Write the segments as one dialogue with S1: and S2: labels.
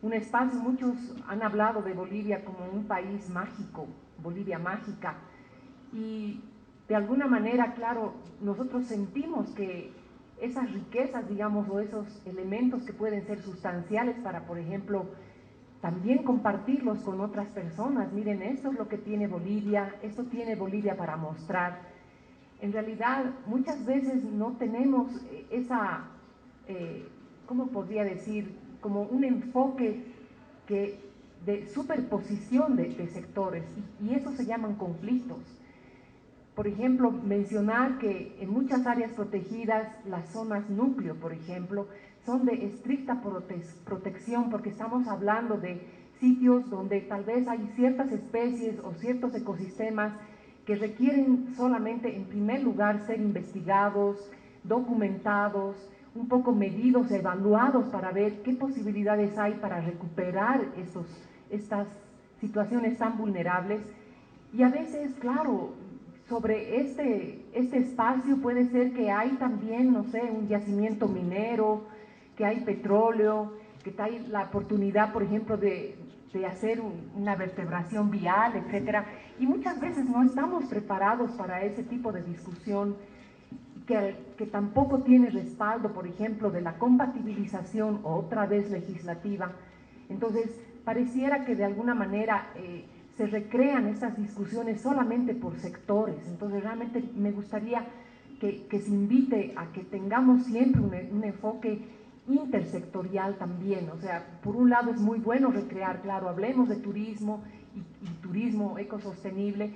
S1: un espacio, muchos han hablado de Bolivia como un país mágico, Bolivia mágica, y de alguna manera, claro, nosotros sentimos que esas riquezas, digamos, o esos elementos que pueden ser sustanciales para, por ejemplo, también compartirlos con otras personas. Miren, esto es lo que tiene Bolivia, esto tiene Bolivia para mostrar. En realidad, muchas veces no tenemos esa, ¿cómo podría decir? Como un enfoque que, de superposición de sectores, y eso se llaman conflictos. Por ejemplo, mencionar que en muchas áreas protegidas, las zonas núcleo, por ejemplo, son de estricta protección, porque estamos hablando de sitios donde tal vez hay ciertas especies o ciertos ecosistemas que requieren solamente, en primer lugar, ser investigados, documentados, un poco medidos, evaluados para ver qué posibilidades hay para recuperar estas situaciones tan vulnerables. Y a veces, claro, sobre este espacio puede ser que hay también, no sé, un yacimiento minero, que hay petróleo, que hay la oportunidad, por ejemplo, de hacer una vertebración vial, etcétera. Y muchas veces no estamos preparados para ese tipo de discusión que tampoco tiene respaldo, por ejemplo, de la compatibilización otra vez legislativa. Entonces, pareciera que de alguna manera se recrean estas discusiones solamente por sectores. Entonces, realmente me gustaría que se invite a que tengamos siempre un enfoque intersectorial también. O sea, por un lado es muy bueno recrear, claro, hablemos de turismo y turismo ecosostenible,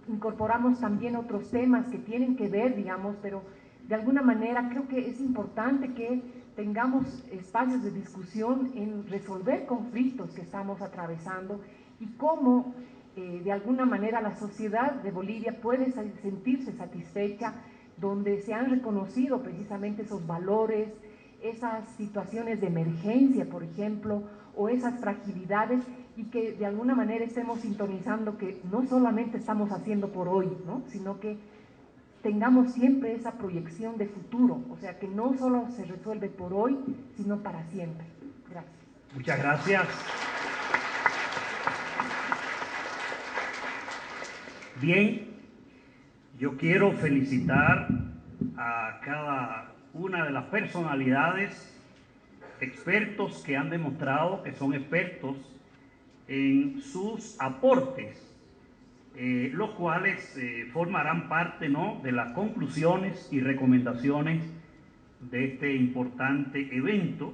S1: incorporamos también otros temas que tienen que ver, digamos, pero de alguna manera creo que es importante que tengamos espacios de discusión en resolver conflictos que estamos atravesando y cómo de alguna manera la sociedad de Bolivia puede sentirse satisfecha, donde se han reconocido precisamente esos valores, esas situaciones de emergencia, por ejemplo, o esas fragilidades, y que de alguna manera estemos sintonizando que no solamente estamos haciendo por hoy, ¿no?, sino que tengamos siempre esa proyección de futuro, o sea, que no solo se resuelve por hoy, sino para siempre. Gracias.
S2: Muchas gracias. Bien, yo quiero felicitar a cada una de las personalidades, expertos que han demostrado que son expertos en sus aportes, los cuales formarán parte, ¿no?, de las conclusiones y recomendaciones de este importante evento,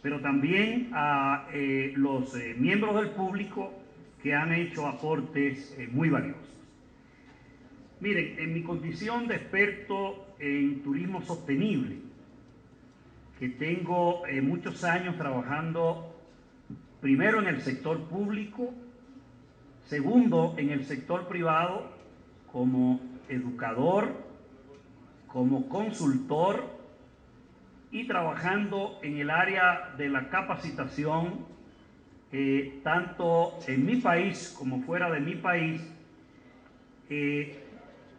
S2: pero también a los miembros del público que han hecho aportes muy valiosos. Miren, en mi condición de experto en turismo sostenible, que tengo muchos años trabajando primero en el sector público, segundo en el sector privado, como educador, como consultor y trabajando en el área de la capacitación, tanto en mi país como fuera de mi país,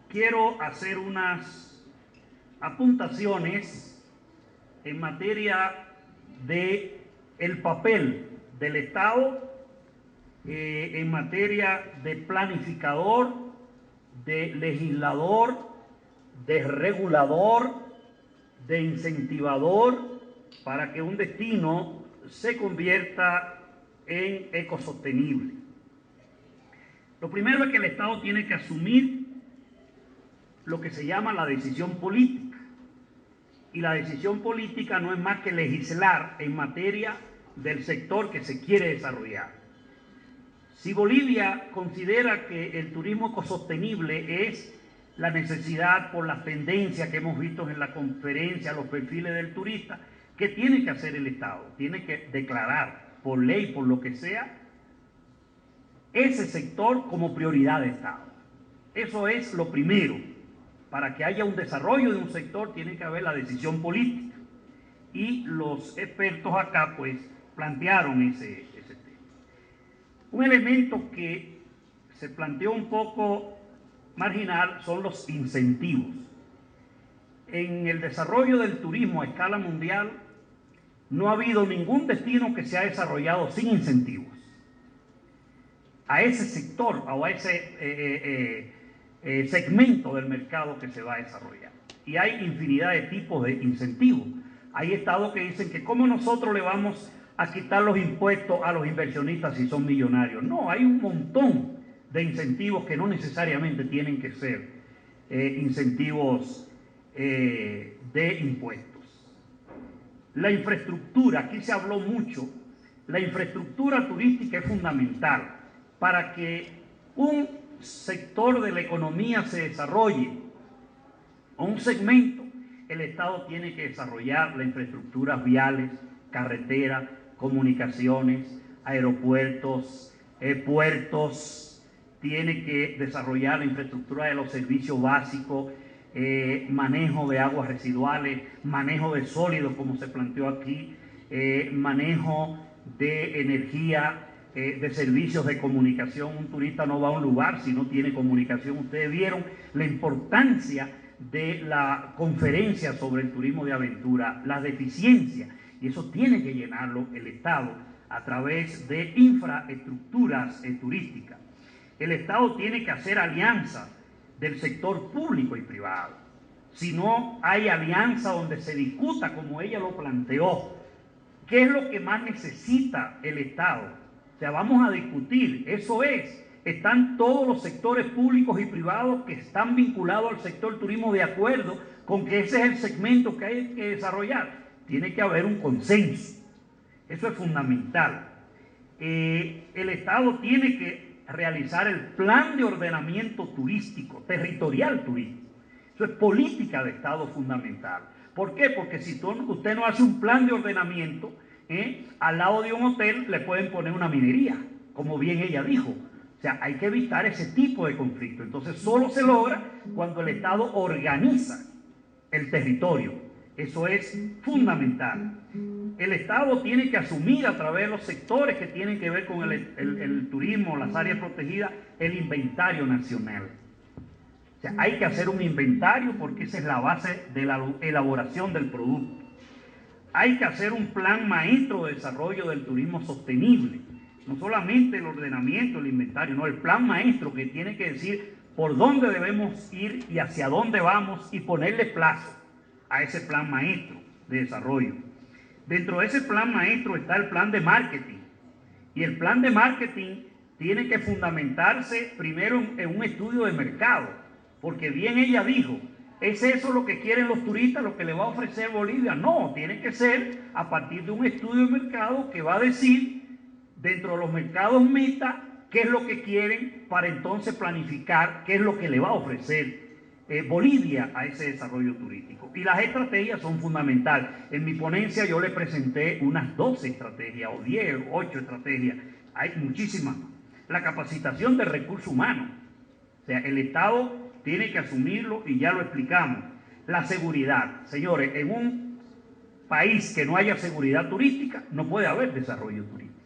S2: quiero hacer unas apuntaciones en materia de el papel del Estado, en materia de planificador, de legislador, de regulador, de incentivador, para que un destino se convierta en ecosostenible. Lo primero es que el Estado tiene que asumir lo que se llama la decisión política. Y la decisión política no es más que legislar en materia del sector que se quiere desarrollar. Si Bolivia considera que el turismo ecosostenible es la necesidad por las tendencias que hemos visto en la conferencia, los perfiles del turista, ¿qué tiene que hacer el Estado? Tiene que declarar por ley, por lo que sea, ese sector como prioridad de Estado. Eso es lo primero. Para que haya un desarrollo de un sector tiene que haber la decisión política. Y los expertos acá pues plantearon ese tema. Un elemento que se planteó un poco marginal son los incentivos. En el desarrollo del turismo a escala mundial, no ha habido ningún destino que se ha desarrollado sin incentivos a ese sector o a ese segmento del mercado que se va a desarrollar. Y hay infinidad de tipos de incentivos. Hay estados que dicen que cómo nosotros le vamos a quitar los impuestos a los inversionistas si son millonarios. No, hay un montón de incentivos que no necesariamente tienen que ser incentivos de impuestos. La infraestructura, aquí se habló mucho, la infraestructura turística es fundamental para que un sector de la economía se desarrolle, o un segmento. El Estado tiene que desarrollar las infraestructuras viales, carreteras, comunicaciones, aeropuertos, puertos, tiene que desarrollar la infraestructura de los servicios básicos, manejo de aguas residuales, manejo de sólidos como se planteó aquí, manejo de energía, de servicios de comunicación. Un turista no va a un lugar si no tiene comunicación. Ustedes vieron la importancia de la conferencia sobre el turismo de aventura, la deficiencia, y eso tiene que llenarlo el Estado a través de infraestructuras turísticas. El Estado tiene que hacer alianzas del sector público y privado. Si no hay alianza donde se discuta, como ella lo planteó, qué es lo que más necesita el Estado. O sea, vamos a discutir, eso es, están todos los sectores públicos y privados que están vinculados al sector turismo de acuerdo con que ese es el segmento que hay que desarrollar. Tiene que haber un consenso, eso es fundamental. El Estado tiene que realizar el plan de ordenamiento turístico, territorial turístico. Eso es política de Estado fundamental. ¿Por qué? Porque si usted no hace un plan de ordenamiento, al lado de un hotel le pueden poner una minería, como bien ella dijo. O sea, hay que evitar ese tipo de conflicto. Entonces, solo se logra cuando el Estado organiza el territorio. Eso es fundamental. El Estado tiene que asumir a través de los sectores que tienen que ver con el turismo, las áreas protegidas, el inventario nacional. O sea, hay que hacer un inventario porque esa es la base de la elaboración del producto. Hay que hacer un plan maestro de desarrollo del turismo sostenible. No solamente el ordenamiento, el inventario, no, el plan maestro que tiene que decir por dónde debemos ir y hacia dónde vamos y ponerle plazo a ese plan maestro de desarrollo. Dentro de ese plan maestro está el plan de marketing. Y el plan de marketing tiene que fundamentarse primero en un estudio de mercado. Porque bien ella dijo, ¿es eso lo que quieren los turistas, lo que le va a ofrecer Bolivia? No, tiene que ser a partir de un estudio de mercado que va a decir, dentro de los mercados meta, qué es lo que quieren para entonces planificar qué es lo que le va a ofrecer Bolivia a ese desarrollo turístico. Y las estrategias son fundamentales. En mi ponencia yo le presenté unas 12 estrategias, o 10, 8 estrategias. Hay muchísimas. La capacitación de recursos humanos. O sea, el Estado tiene que asumirlo y ya lo explicamos. La seguridad. Señores, en un país que no haya seguridad turística, no puede haber desarrollo turístico.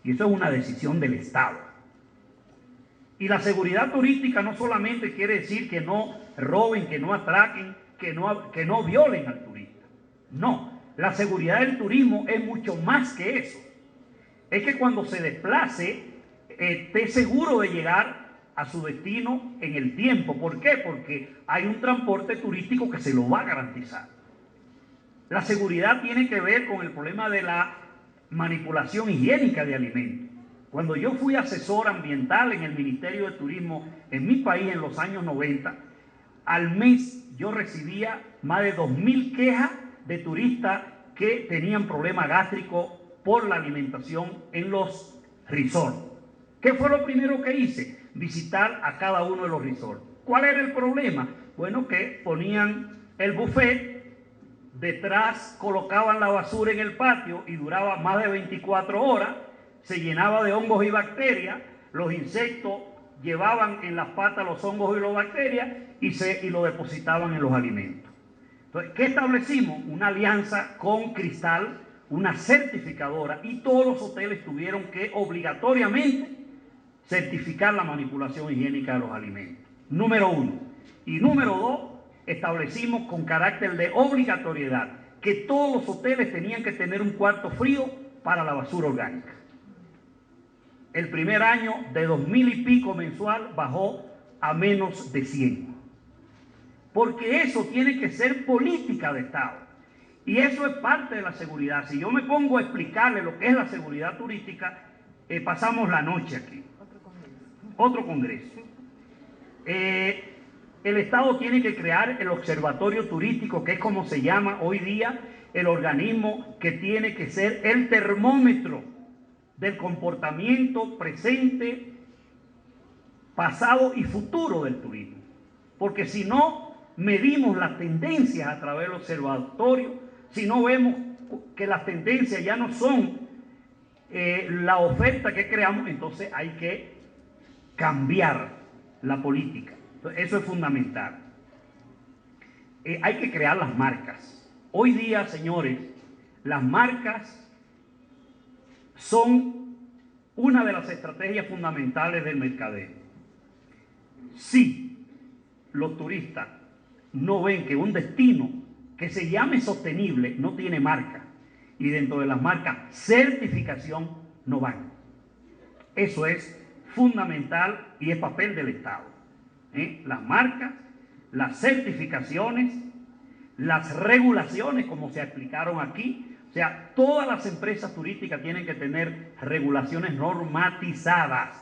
S2: Y eso es una decisión del Estado. Y la seguridad turística no solamente quiere decir que no roben, que no atraquen, que no violen al turista. No, la seguridad del turismo es mucho más que eso. Es que cuando se desplace, esté seguro de llegar a su destino en el tiempo. ¿Por qué? Porque hay un transporte turístico que se lo va a garantizar. La seguridad tiene que ver con el problema de la manipulación higiénica de alimentos. Cuando yo fui asesor ambiental en el Ministerio de Turismo en mi país en los años 90, al mes yo recibía más de 2.000 quejas de turistas que tenían problemas gástricos por la alimentación en los resorts. ¿Qué fue lo primero que hice? Visitar a cada uno de los resorts. ¿Cuál era el problema? Bueno, que ponían el buffet, detrás colocaban la basura en el patio y duraba más de 24 horas, se llenaba de hongos y bacterias, los insectos llevaban en las patas los hongos y las bacterias y lo depositaban en los alimentos. Entonces, ¿qué establecimos? Una alianza con Cristal, una certificadora, y todos los hoteles tuvieron que obligatoriamente certificar la manipulación higiénica de los alimentos. Número 1. Y número 2, establecimos con carácter de obligatoriedad que todos los hoteles tenían que tener un cuarto frío para la basura orgánica. El primer año de 2.000 y pico mensual bajó a menos de 100. Porque eso tiene que ser política de Estado. Y eso es parte de la seguridad. Si yo me pongo a explicarle lo que es la seguridad turística, pasamos la noche aquí. Otro congreso. El Estado tiene que crear el observatorio turístico, que es como se llama hoy día el organismo que tiene que ser el termómetro del comportamiento presente, pasado y futuro del turismo. Porque si no medimos las tendencias a través del observatorio, si no vemos que las tendencias ya no son la oferta que creamos, entonces hay que cambiar la política. Entonces, eso es fundamental. Hay que crear las marcas. Hoy día, señores, las marcas son una de las estrategias fundamentales del mercadeo. Si los turistas no ven que un destino que se llame sostenible no tiene marca, y dentro de las marcas certificación, no van. Eso es fundamental y es papel del Estado. Las marcas, las certificaciones, las regulaciones, como se explicaron aquí. O sea, todas las empresas turísticas tienen que tener regulaciones normatizadas.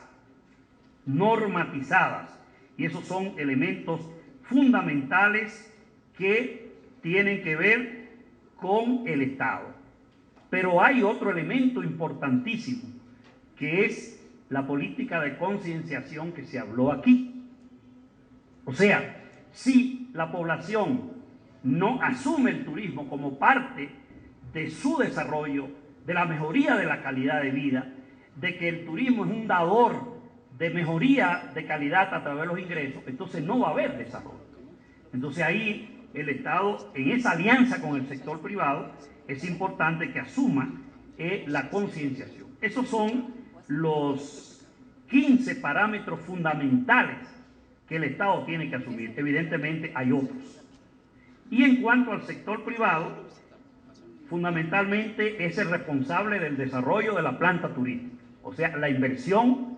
S2: Y esos son elementos fundamentales que tienen que ver con el Estado. Pero hay otro elemento importantísimo, que es la política de concienciación que se habló aquí. O sea, si la población no asume el turismo como parte de su desarrollo, de la mejoría de la calidad de vida, de que el turismo es un dador de mejoría de calidad a través de los ingresos, entonces no va a haber desarrollo. Entonces ahí el Estado, en esa alianza con el sector privado, es importante que asuma la concienciación. Esos son los 15 parámetros fundamentales que el Estado tiene que asumir. Evidentemente hay otros. Y en cuanto al sector privado, fundamentalmente es el responsable del desarrollo de la planta turística, o sea, la inversión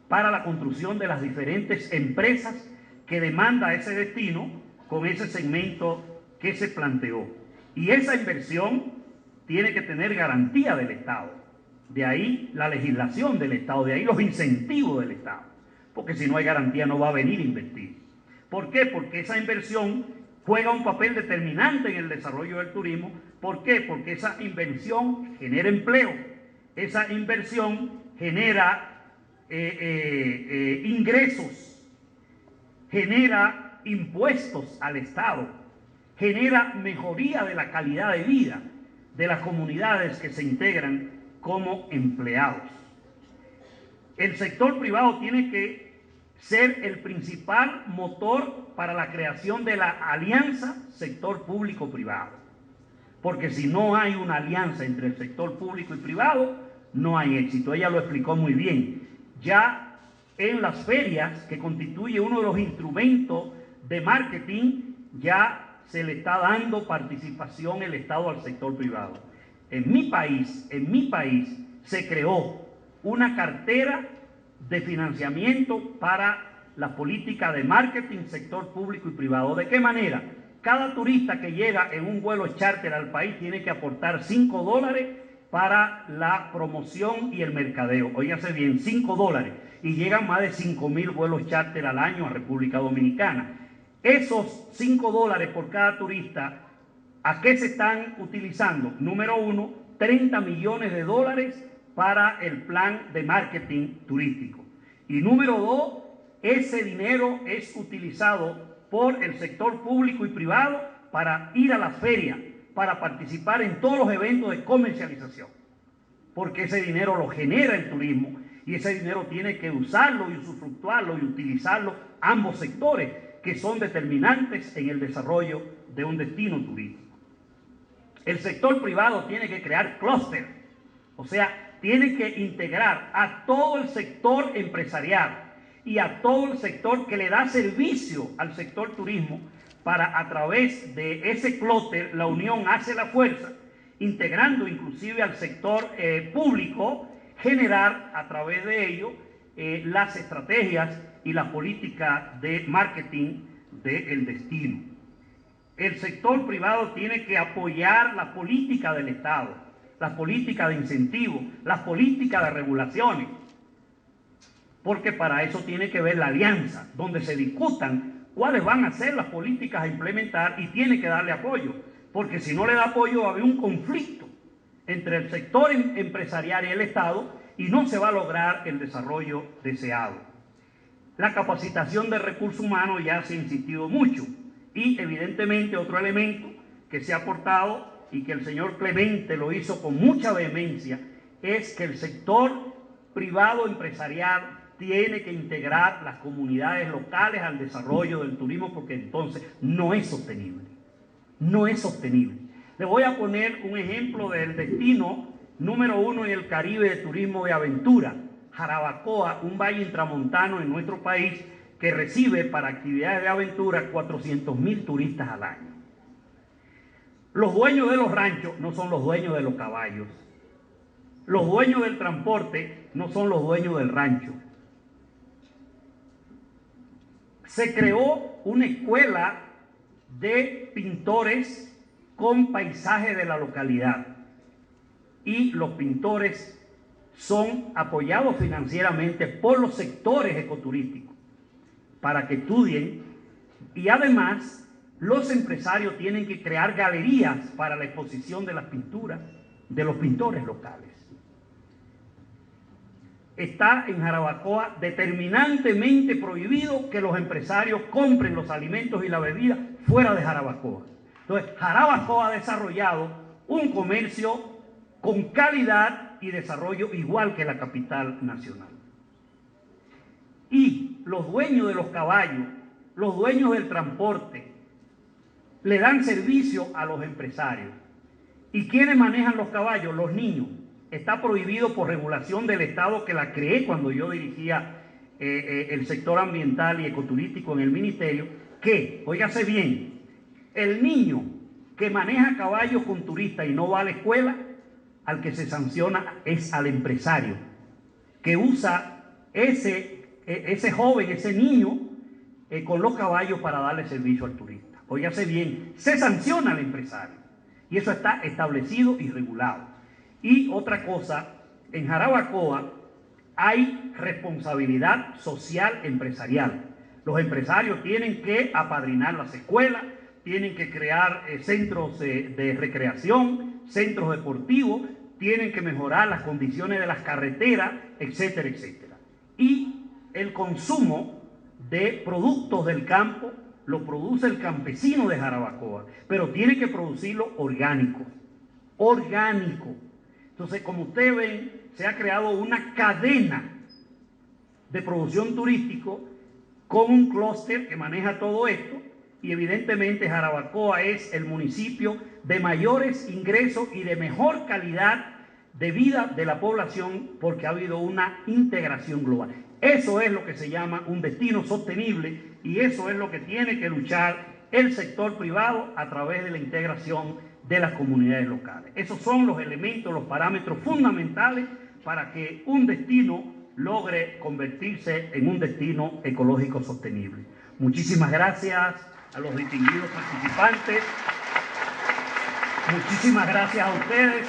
S2: para la construcción de las diferentes empresas que demanda ese destino con ese segmento que se planteó. Y esa inversión tiene que tener garantía del Estado. De ahí la legislación del Estado, de ahí los incentivos del Estado. Porque si no hay garantía no va a venir a invertir. ¿Por qué? Porque esa inversión juega un papel determinante en el desarrollo del turismo. ¿Por qué? Porque esa inversión genera empleo. Esa inversión genera ingresos, genera impuestos al Estado, genera mejoría de la calidad de vida de las comunidades que se integran como empleados. El sector privado tiene que ser el principal motor para la creación de la alianza sector público-privado. Porque si no hay una alianza entre el sector público y privado, no hay éxito. Ella lo explicó muy bien. Ya en las ferias, que constituye uno de los instrumentos de marketing, ya se le está dando participación el Estado al sector privado. En mi país se creó una cartera de financiamiento para la política de marketing, sector público y privado. ¿De qué manera? Cada turista que llega en un vuelo charter al país tiene que aportar $5 para la promoción y el mercadeo. Óigase bien, $5. Y llegan más de 5.000 vuelos charter al año a República Dominicana. Esos $5 por cada turista, ¿a qué se están utilizando? Número uno, $30 millones para el plan de marketing turístico. Y número dos, ese dinero es utilizado por el sector público y privado para ir a las ferias, para participar en todos los eventos de comercialización. Porque ese dinero lo genera el turismo y ese dinero tiene que usarlo y usufructuarlo y utilizarlo ambos sectores que son determinantes en el desarrollo de un destino turístico. El sector privado tiene que crear clúster, o sea, tiene que integrar a todo el sector empresarial y a todo el sector que le da servicio al sector turismo para, a través de ese clúster, la unión hace la fuerza, integrando inclusive al sector público, generar a través de ello las estrategias y la política de marketing del destino. El sector privado tiene que apoyar la política del Estado, las políticas de incentivos, las políticas de regulaciones, porque para eso tiene que ver la alianza, donde se discutan cuáles van a ser las políticas a implementar y tiene que darle apoyo, porque si no le da apoyo va a haber un conflicto entre el sector empresarial y el Estado y no se va a lograr el desarrollo deseado. La capacitación de recursos humanos ya se ha insistido mucho y evidentemente otro elemento que se ha aportado y que el señor Clemente lo hizo con mucha vehemencia es que el sector privado empresarial tiene que integrar las comunidades locales al desarrollo del turismo, porque entonces no es sostenible. No es sostenible. Le voy a poner un ejemplo del destino número 1 en el Caribe de turismo de aventura, Jarabacoa, un valle intramontano en nuestro país que recibe para actividades de aventura 400.000 turistas al año. Los dueños de los ranchos no son los dueños de los caballos. Los dueños del transporte no son los dueños del rancho. Se creó una escuela de pintores con paisaje de la localidad y los pintores son apoyados financieramente por los sectores ecoturísticos para que estudien, y además los empresarios tienen que crear galerías para la exposición de las pinturas de los pintores locales. Está en Jarabacoa determinantemente prohibido que los empresarios compren los alimentos y la bebida fuera de Jarabacoa. Entonces, Jarabacoa ha desarrollado un comercio con calidad y desarrollo igual que la capital nacional. Y los dueños de los caballos, los dueños del transporte, le dan servicio a los empresarios. ¿Y quiénes manejan los caballos? Los niños. Está prohibido por regulación del Estado, que la creé cuando yo dirigía el sector ambiental y ecoturístico en el ministerio, que, óigase bien, el niño que maneja caballos con turistas y no va a la escuela, al que se sanciona es al empresario, que usa ese joven, ese niño, con los caballos para darle servicio al turista. Óigase bien, se sanciona al empresario. Y eso está establecido y regulado. Y otra cosa, en Jarabacoa hay responsabilidad social empresarial. Los empresarios tienen que apadrinar las escuelas, tienen que crear centros de recreación, centros deportivos, tienen que mejorar las condiciones de las carreteras, etcétera, etcétera. Y el consumo de productos del campo lo produce el campesino de Jarabacoa, pero tiene que producirlo orgánico. Orgánico. Entonces, como ustedes ven, se ha creado una cadena de producción turístico con un clúster que maneja todo esto, y evidentemente Jarabacoa es el municipio de mayores ingresos y de mejor calidad de vida de la población, porque ha habido una integración global. Eso es lo que se llama un destino sostenible, y eso es lo que tiene que luchar el sector privado a través de la integración de las comunidades locales. Esos son los elementos, los parámetros fundamentales para que un destino logre convertirse en un destino ecológico sostenible. Muchísimas gracias a los distinguidos participantes. Muchísimas gracias a ustedes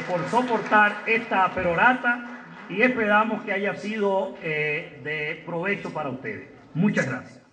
S2: por soportar esta perorata, y esperamos que haya sido de provecho para ustedes. Muchas gracias.